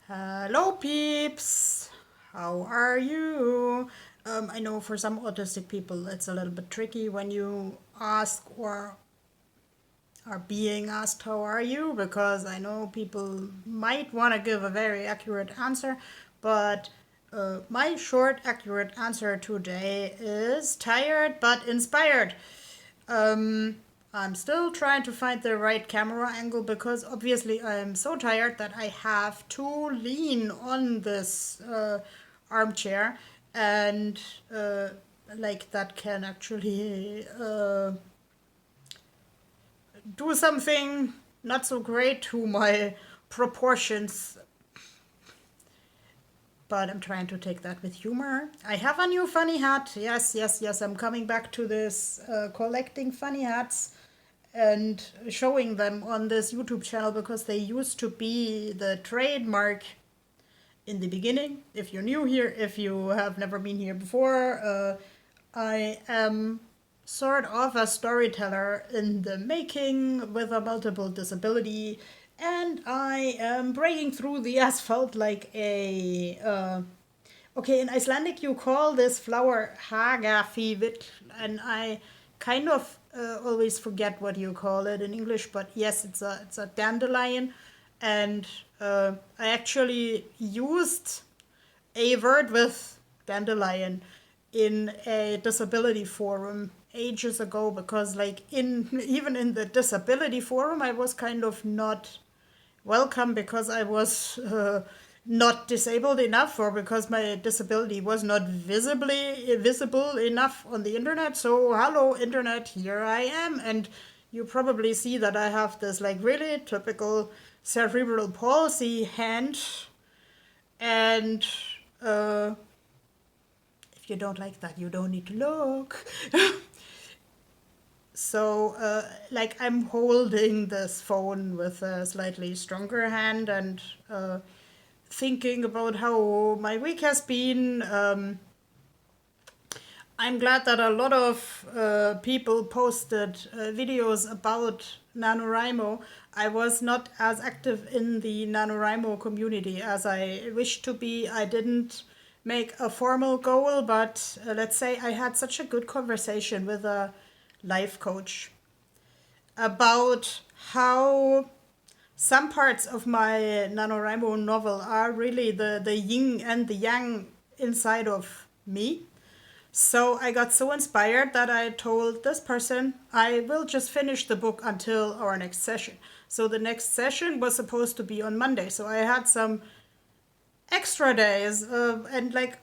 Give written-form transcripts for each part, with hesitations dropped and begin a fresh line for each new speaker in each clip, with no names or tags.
Hello, peeps. How are you? I know for some autistic people it's a little bit tricky when you ask or are being asked, how are you? Because I know people might want to give a very accurate answer, but my short, accurate answer today is tired but inspired. Um, I'm still trying to find the right camera angle because obviously I'm so tired that I have to lean on this armchair and like that can actually do something not so great to my proportions, but I'm trying to take that with humor. I have a new funny hat. Yes, yes, yes. I'm coming back to this collecting funny hats and showing them on this YouTube channel because they used to be the trademark in the beginning. If you're new here, if you have never been here before, I am sort of a storyteller in the making with a multiple disability, and I am breaking through the asphalt like a. Okay, in Icelandic you call this flower hagafivit, and I kind of always forget what you call it in English, but yes, it's a dandelion, and I actually used a word with dandelion in a disability forum ages ago because like in even in the disability forum I was kind of not welcome because I was not disabled enough or because my disability was not visibly visible enough on the internet. So hello internet, here I am, and you probably see that I have this like really typical cerebral palsy hand, and uh, if you don't like that, you don't need to look. So, like, I'm holding this phone with a slightly stronger hand and thinking about how my week has been. I'm glad that a lot of people posted videos about Nanowrimo. I was not as active in the Nanowrimo community as I wished to be. I didn't make a formal goal, but let's say I had such a good conversation with a life coach about how some parts of my NaNoWriMo novel are really the yin and the yang inside of me. So I got so inspired that I told this person I will just finish the book until our next session. So the next session was supposed to be on Monday. So I had some extra days, and like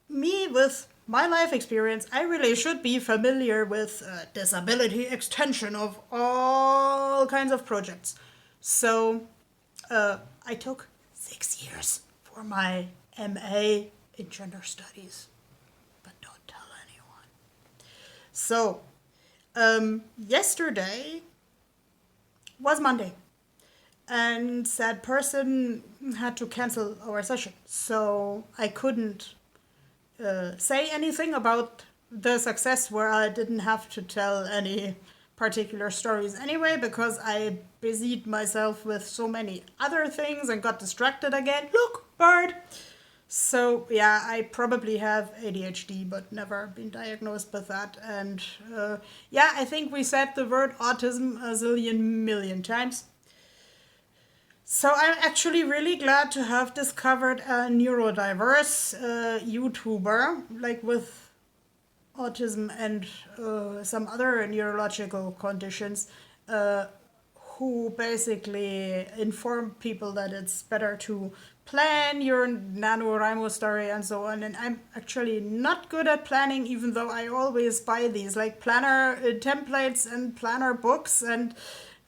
me with my life experience, I really should be familiar with disability extension of all kinds of projects. So I took 6 years for my MA in gender studies, but don't tell anyone. So yesterday was Monday, and said person had to cancel our session, so I couldn't say anything about the success where I didn't have to tell any particular stories anyway because I busied myself with so many other things and got distracted again. Look, bird! So yeah, I probably have ADHD but never been diagnosed with that. And yeah, I think we said the word autism a zillion million times. So I'm actually really glad to have discovered a neurodiverse YouTuber, like with autism and some other neurological conditions, who basically inform people that it's better to plan your NaNoWriMo story and so on. And I'm actually not good at planning, even though I always buy these like planner templates and planner books. And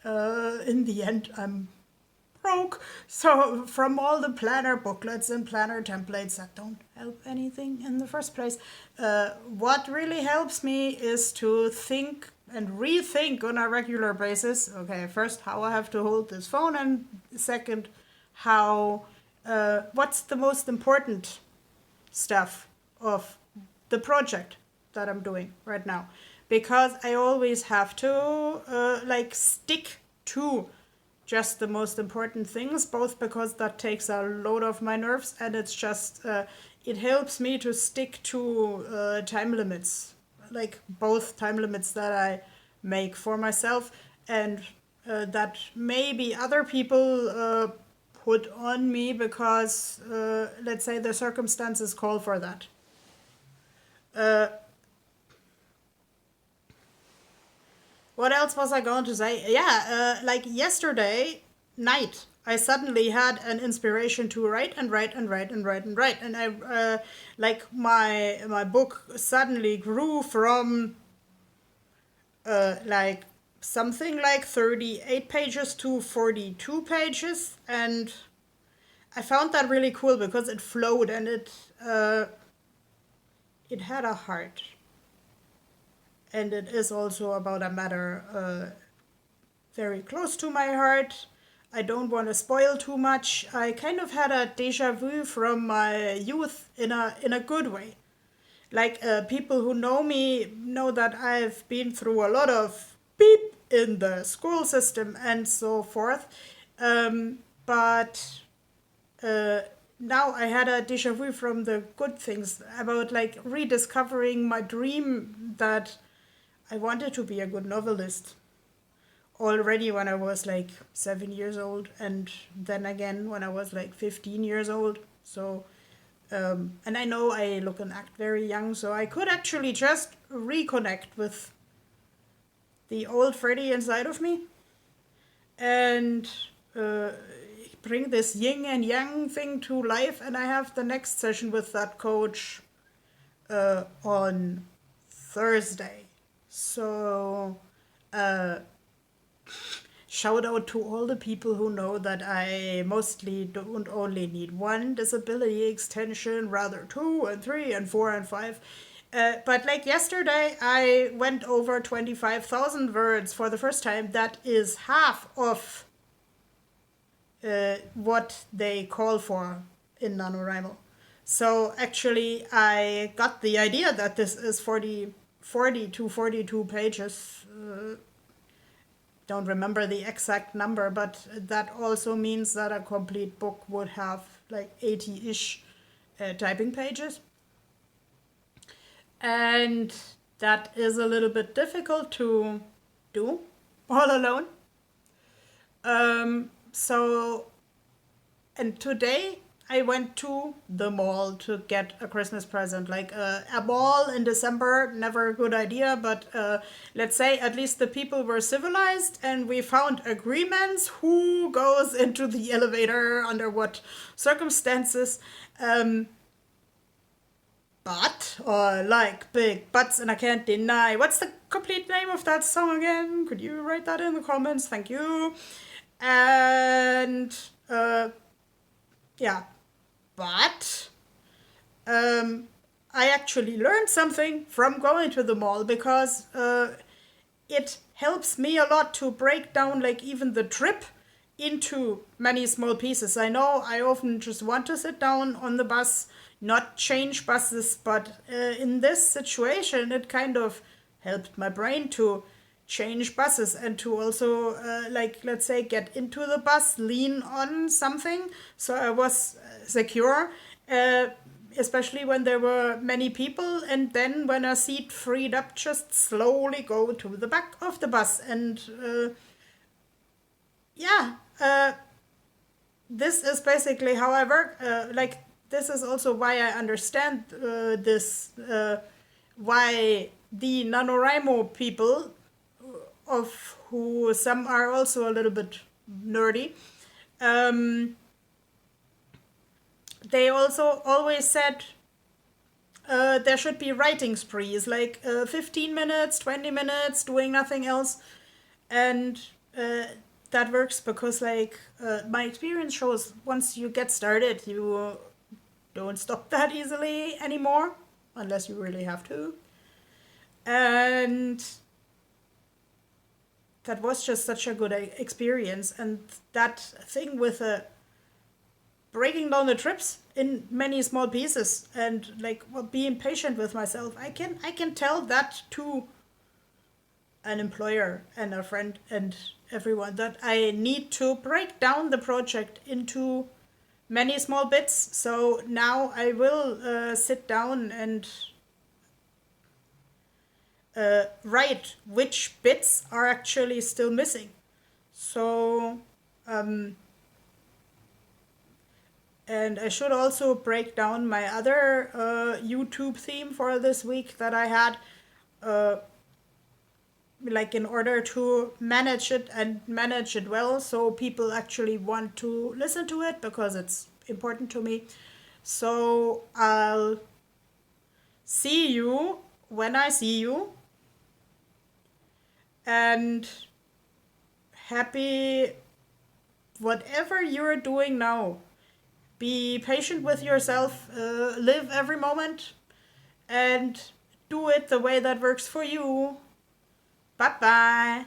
in the end, I'm broke. So from all the planner booklets and planner templates that don't help anything in the first place, what really helps me is to think and rethink on a regular basis. Okay, first how I have to hold this phone, and second how what's the most important stuff of the project that I'm doing right now, because I always have to like stick to just the most important things, both because that takes a load off my nerves, and it's just it helps me to stick to time limits, like both time limits that I make for myself and that maybe other people put on me because, let's say, the circumstances call for that. Uh, what else was I going to say? Yeah, like yesterday night, I suddenly had an inspiration to write and write and write and write and write, and I like my book suddenly grew from like something like 38 pages to 42 pages, and I found that really cool because it flowed and it had a heart, and it is also about a matter very close to my heart. I don't want to spoil too much. I kind of had a deja vu from my youth in a good way. Like people who know me know that I've been through a lot of beep in the school system and so forth. But now I had a deja vu from the good things about like rediscovering my dream that I wanted to be a good novelist already when I was like 7 years old, and then again when I was like 15 years old. So, and I know I look and act very young, so I could actually just reconnect with the old Freddy inside of me and uh, bring this yin and yang thing to life. And I have the next session with that coach on Thursday. So, shout out to all the people who know that I mostly don't only need one disability extension, rather 2 and 3 and 4 and 5. But like yesterday, I went over 25,000 words for the first time. That is half of what they call for in Nanowrimo. So actually, I got the idea that this is 40 to 42 pages. Don't remember the exact number, but that also means that a complete book would have like 80-ish typing pages. And that is a little bit difficult to do all alone. So, and today I went to the mall to get a Christmas present. Like a mall in December, never a good idea, but let's say at least the people were civilized and we found agreements who goes into the elevator, under what circumstances. But, or like big butts, and I can't deny. What's the complete name of that song again? Could you write that in the comments? Thank you. And yeah, but I actually learned something from going to the mall because it helps me a lot to break down like even the trip into many small pieces. I know I often just want to sit down on the bus, not change buses, but in this situation it kind of helped my brain to change buses and to also like, let's say, get into the bus, lean on something so I was secure, especially when there were many people, and then when a seat freed up, just slowly go to the back of the bus. And yeah, this is basically how I work. Like, this is also why I understand this, why the Nanowrimo people, of who some are also a little bit nerdy, they also always said there should be writing sprees, like 15 minutes, 20 minutes, doing nothing else. And that works because, like, my experience shows once you get started, you don't stop that easily anymore, unless you really have to. And that was just such a good experience. And that thing with breaking down the trips in many small pieces and like being patient with myself, I can tell that to an employer and a friend and everyone that I need to break down the project into many small bits. So now I will sit down and write which bits are actually still missing. So, and I should also break down my other YouTube theme for this week that I had, like in order to manage it and manage it well, so people actually want to listen to it because it's important to me. So I'll see you when I see you, and happy whatever you're doing now. Be patient with yourself, live every moment, and do it the way that works for you. Bye bye.